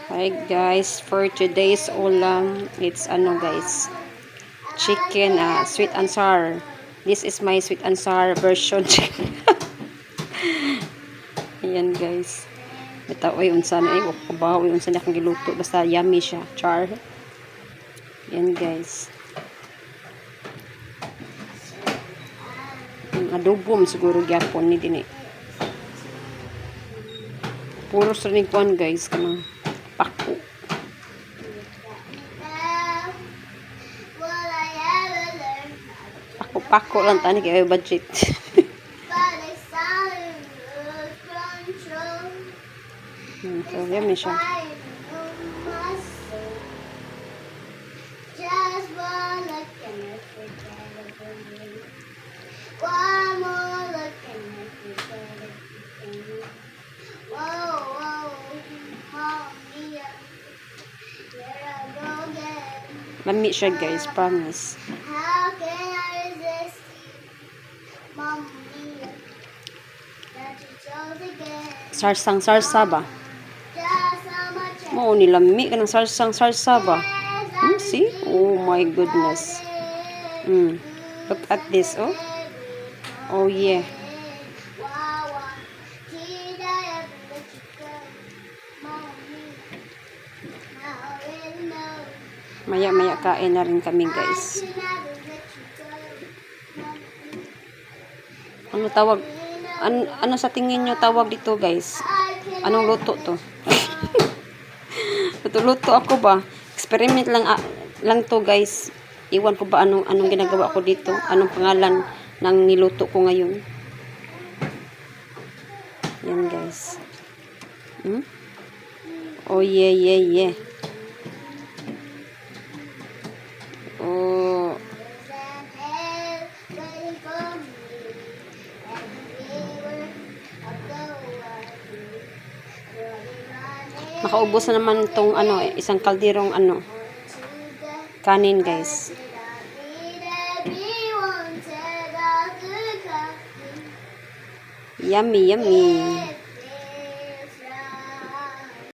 Hi guys, for today's ulam, it's guys, chicken, sweet and sour. This is my sweet and sour version. Ayan guys. Bitaw unsa na kabaw unsa na kang giluto basta yummy siya, char. Ayan guys. Adobo siguro gyapon ni dinhi. Puro sa kuan guys kanang pako. Pako lang tani kay budget. So, yummy siya. Lami siya guys, promise. Sarsang sarsa ba? Mo ni lami ka ng sarsang sarsa ba? See? Oh my goodness. Look at this, oh. Oh yeah. Maya-maya kain na rin kami guys. Ano tawag? Ano sa tingin nyo tawag dito guys? Anong luto to? Luto ako ba? Experiment lang to guys. Iwan ko ba anong ginagawa ko dito? Anong pangalan ng niluto ko ngayon? Yan guys. Oh yeah. Oh. Makaubos na naman tong isang kalderong kanin guys. Yummy.